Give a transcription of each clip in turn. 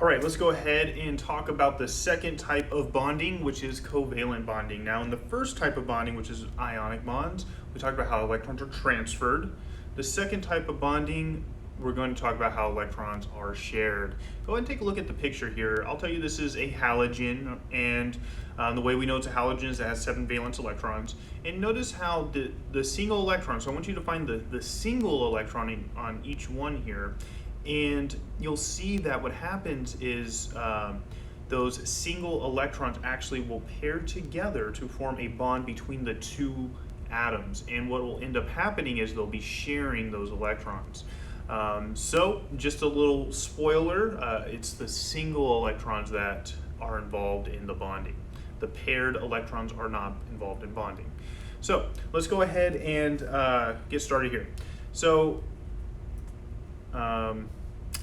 All right, let's go ahead and talk about the second type of bonding, which is covalent bonding. Now, in the first type of bonding, which is ionic bonds, we talked about how electrons are transferred. The second type of bonding, we're going to talk about how electrons are shared. Go ahead and take a look at the picture here. I'll tell you this is a halogen, and the way we know it's a halogen is it has 7 valence electrons. And notice how the single electron, so I want you to find the single electron on each one here, and you'll see that what happens is those single electrons actually will pair together to form a bond between the two atoms, and what will end up happening is they'll be sharing those electrons. So just a little spoiler, it's the single electrons that are involved in the bonding. The paired electrons are not involved in bonding. So let's go ahead and get started here. So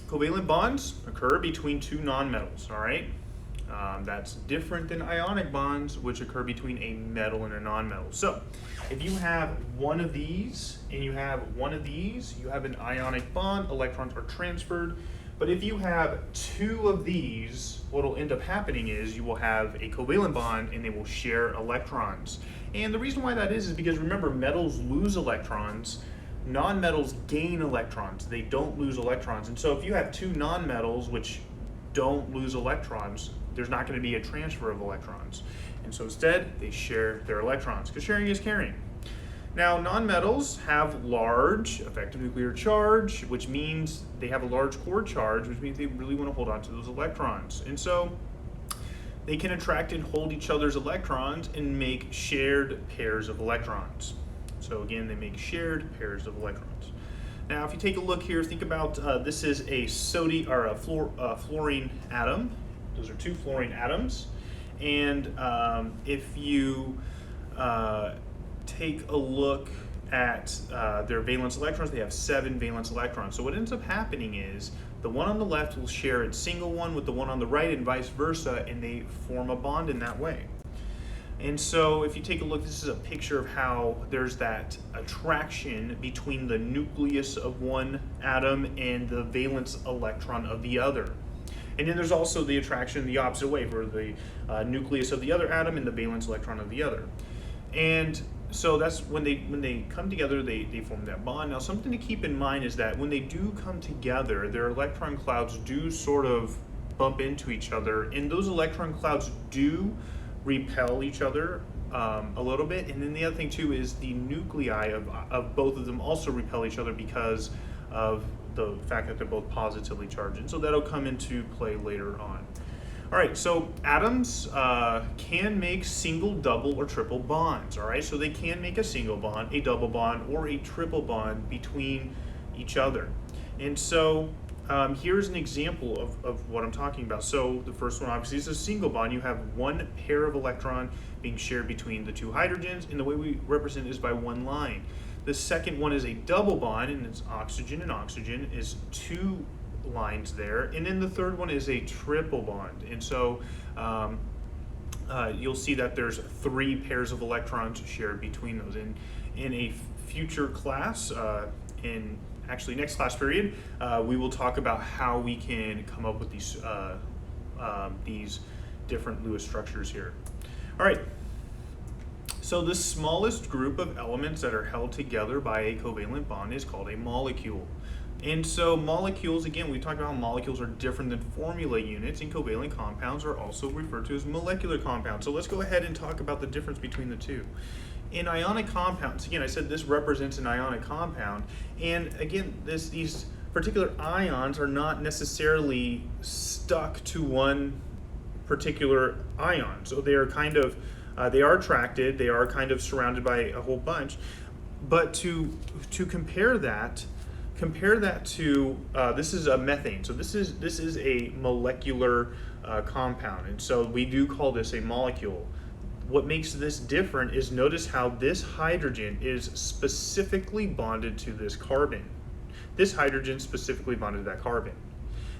covalent bonds occur between two nonmetals, all right? That's different than ionic bonds, which occur between a metal and a nonmetal. So if you have one of these and you have one of these, you have an ionic bond, electrons are transferred. But if you have two of these, what will end up happening is you will have a covalent bond and they will share electrons. And the reason why that is because remember, metals lose electrons. Nonmetals gain electrons. They don't lose electrons. And so if you have two nonmetals which don't lose electrons, there's not going to be a transfer of electrons. And so instead, they share their electrons, because sharing is caring. Now, nonmetals have large effective nuclear charge, which means they have a large core charge, which means they really want to hold on to those electrons. And so they can attract and hold each other's electrons and make shared pairs of electrons. So again, they make shared pairs of electrons. Now, if you take a look here, think about this is a sodium or a fluorine atom. Those are two fluorine atoms, and if you take a look at their valence electrons, they have 7 valence electrons. So what ends up happening is the one on the left will share its single one with the one on the right, and vice versa, and they form a bond in that way. And so if you take a look, this is a picture of how there's that attraction between the nucleus of one atom and the valence electron of the other. And then there's also the attraction the opposite way for the nucleus of the other atom and the valence electron of the other. And so that's when they come together, they form that bond. Now, something to keep in mind is that when they do come together, their electron clouds do sort of bump into each other, and those electron clouds do repel each other a little bit. And then the other thing too is the nuclei of both of them also repel each other because of the fact that they're both positively charged. And so that'll come into play later on. All right, so atoms can make single, double, or triple bonds, all right? So they can make a single bond, a double bond, or a triple bond between each other. And so here's an example of what I'm talking about. So the first one obviously is a single bond. You have one pair of electron being shared between the two hydrogens, and the way we represent it is by one line. The second one is a double bond, and it's oxygen and oxygen, is 2 lines there. And then the third one is a triple bond. And so you'll see that there's 3 pairs of electrons shared between those. And in a future class, in actually next class period, we will talk about how we can come up with these different Lewis structures here. All right. So the smallest group of elements that are held together by a covalent bond is called a molecule. And so molecules, again, we talked about how molecules are different than formula units, and covalent compounds are also referred to as molecular compounds. So let's go ahead and talk about the difference between the two. In ionic compounds, again, I said this represents an ionic compound, and again, these particular ions are not necessarily stuck to one particular ion. So they are kind of they are attracted, they are kind of surrounded by a whole bunch. But to compare that to this is a methane. So this is a molecular compound, and so we do call this a molecule. What makes this different is notice how this hydrogen is specifically bonded to this carbon. This hydrogen specifically bonded to that carbon.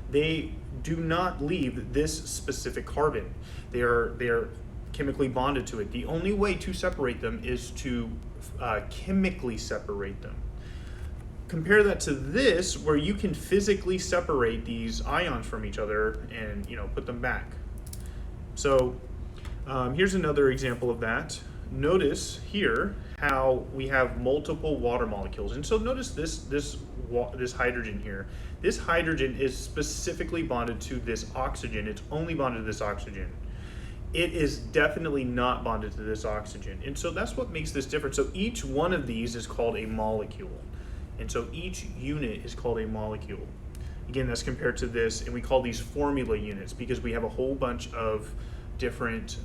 They do not leave this specific carbon. They are chemically bonded to it. The only way to separate them is to chemically separate them. compare that to this, where you can physically separate these ions from each other and put them back. So here's another example of that. Notice here how we have multiple water molecules, and so notice this hydrogen here. This hydrogen is specifically bonded to this oxygen. It's only bonded to this oxygen. It is definitely not bonded to this oxygen, and so that's what makes this different. So each one of these is called a molecule, and so each unit is called a molecule. Again, that's compared to this, and we call these formula units because we have a whole bunch of different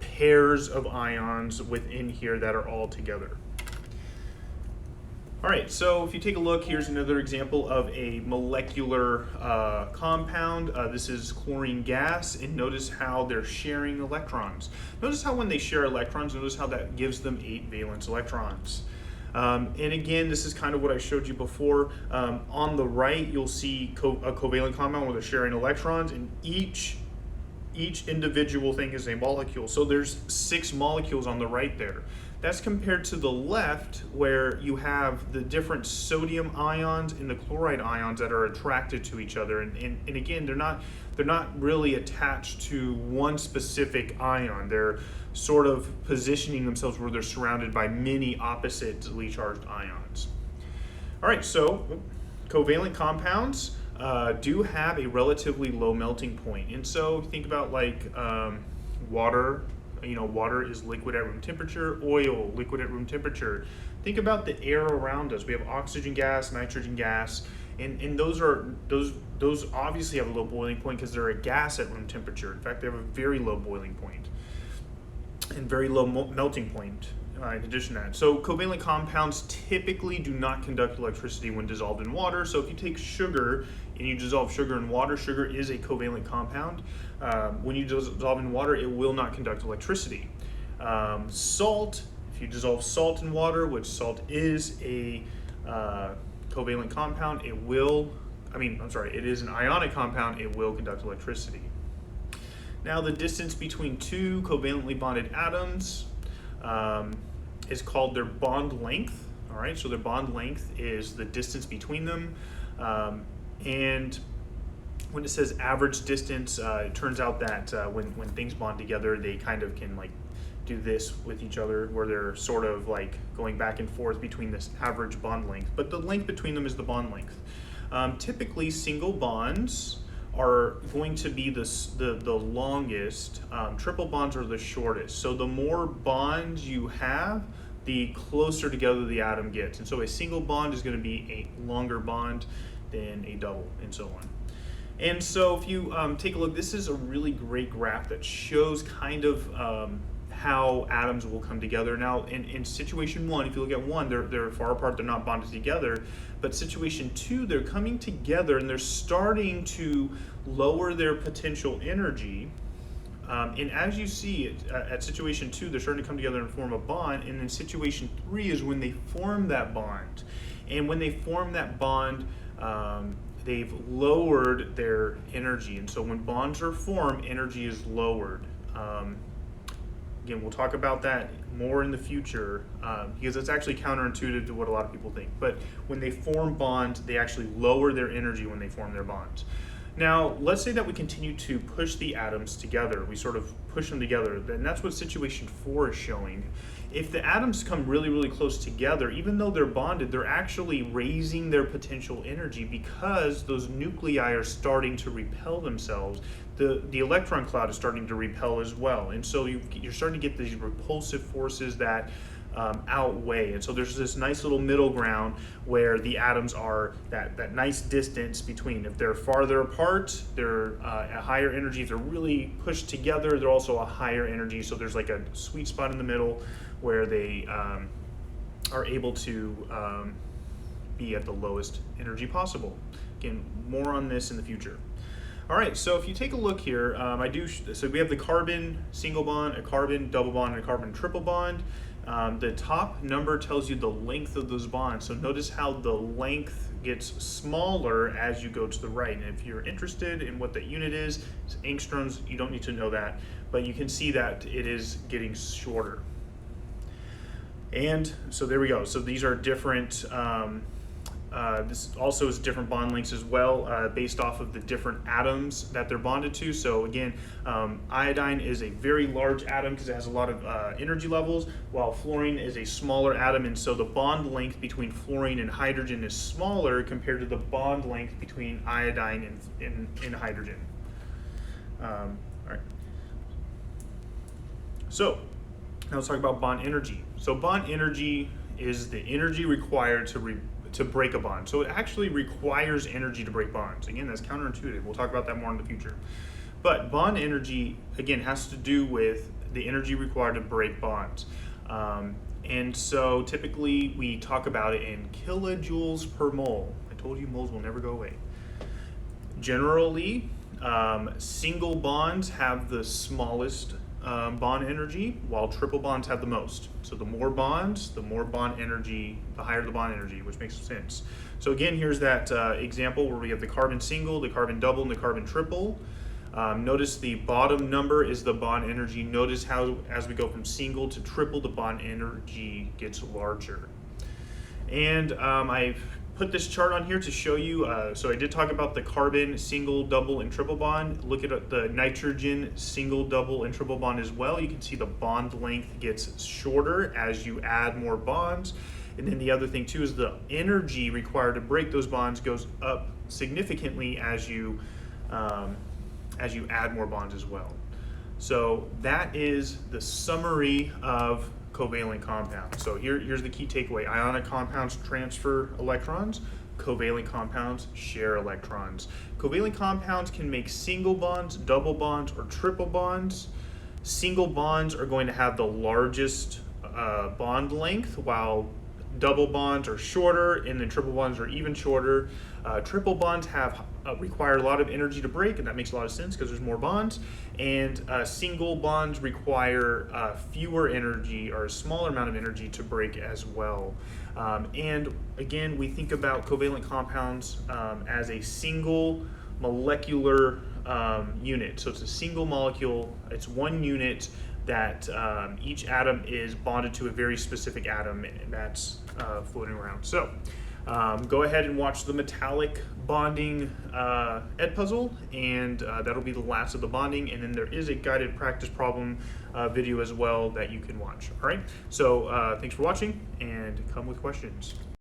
pairs of ions within here that are all together. All right, so if you take a look, here's another example of a molecular compound. This is chlorine gas, and notice how they're sharing electrons. Notice how when they share electrons, notice how that gives them 8 valence electrons. And again, this is kind of what I showed you before. On the right, you'll see a covalent compound where they're sharing electrons, and each individual thing is a molecule. So there's 6 molecules on the right there. That's compared to the left, where you have the different sodium ions and the chloride ions that are attracted to each other. And again, they're not really attached to one specific ion. They're sort of positioning themselves where they're surrounded by many oppositely charged ions. All right, so covalent compounds do have a relatively low melting point. And so think about like water. Water is liquid at room temperature, oil, liquid at room temperature. Think about the air around us. We have oxygen gas, nitrogen gas, and those obviously have a low boiling point because they're a gas at room temperature. In fact, they have a very low boiling point and very low melting point in addition to that. So covalent compounds typically do not conduct electricity when dissolved in water. So if you take sugar and you dissolve sugar in water, sugar is a covalent compound. When you dissolve in water, it will not conduct electricity. Salt, if you dissolve salt in water, which salt is a covalent compound, it is an ionic compound, it will conduct electricity. Now the distance between two covalently bonded atoms is called their bond length. All right, so their bond length is the distance between them. And when it says average distance, it turns out that when things bond together, they kind of can like do this with each other, where they're sort of like going back and forth between this average bond length. But the length between them is the bond length. Typically, single bonds are going to be the longest. Triple bonds are the shortest. So the more bonds you have, the closer together the atom gets. And so a single bond is going to be a longer bond than a double, and so on. And so if you take a look, this is a really great graph that shows kind of how atoms will come together. Now, in situation 1, if you look at 1, they're far apart, they're not bonded together. But situation 2, they're coming together and they're starting to lower their potential energy. And as you see at situation 2, they're starting to come together and form a bond. And then situation 3 is when they form that bond. And when they form that bond, they've lowered their energy. And so when bonds are formed, energy is lowered. Again, we'll talk about that more in the future because it's actually counterintuitive to what a lot of people think. But when they form bonds, they actually lower their energy when they form their bonds. Now, let's say that we continue to push the atoms together. We sort of push them together, and that's what situation 4 is showing. If the atoms come really, really close together, even though they're bonded, they're actually raising their potential energy because those nuclei are starting to repel themselves. The electron cloud is starting to repel as well. And so you're starting to get these repulsive forces that outweigh. And so there's this nice little middle ground where the atoms are that nice distance between. If they're farther apart, they're at higher energy. If they're really pushed together, they're also a higher energy. So there's like a sweet spot in the middle where they are able to be at the lowest energy possible. Again, more on this in the future. All right, so if you take a look here, so we have the carbon single bond, a carbon double bond, and a carbon triple bond. The top number tells you the length of those bonds. So notice how the length gets smaller as you go to the right. And if you're interested in what that unit is, it's angstroms. You don't need to know that, but you can see that it is getting shorter. And so there we go. So these are different, this also is different bond lengths as well, based off of the different atoms that they're bonded to. So again, iodine is a very large atom because it has a lot of energy levels, while fluorine is a smaller atom, and so the bond length between fluorine and hydrogen is smaller compared to the bond length between iodine and hydrogen. All right. So now let's talk about bond energy. So bond energy is the energy required to break a bond. So it actually requires energy to break bonds. Again, that's counterintuitive. We'll talk about that more in the future. But bond energy, again, has to do with the energy required to break bonds. And so typically we talk about it in kilojoules per mole. I told you moles will never go away. Generally, single bonds have the smallest bond energy, while triple bonds have the most. So the more bonds, the more bond energy, the higher the bond energy, which makes sense. So again, here's that example where we have the carbon single, the carbon double, and the carbon triple. Notice the bottom number is the bond energy. Notice how as we go from single to triple, the bond energy gets larger. And I've put this chart on here to show you, so I did talk about the carbon single, double, and triple bond. Look at the nitrogen single, double, and triple bond as well. You can see the bond length gets shorter as you add more bonds. And then the other thing too is the energy required to break those bonds goes up significantly as you add more bonds as well. So that is the summary of covalent compounds. So here's the key takeaway. Ionic compounds transfer electrons. Covalent compounds share electrons. Covalent compounds can make single bonds, double bonds, or triple bonds. Single bonds are going to have the largest bond length, while double bonds are shorter, and then triple bonds are even shorter. Triple bonds require a lot of energy to break, and that makes a lot of sense because there's more bonds. And single bonds require fewer energy, or a smaller amount of energy to break as well. And again, we think about covalent compounds as a single molecular unit. So it's a single molecule, it's one unit that each atom is bonded to a very specific atom that's floating around. So go ahead and watch the metallic bonding Edpuzzle, and that'll be the last of the bonding. And then there is a guided practice problem video as well that you can watch. All right, so thanks for watching, and come with questions.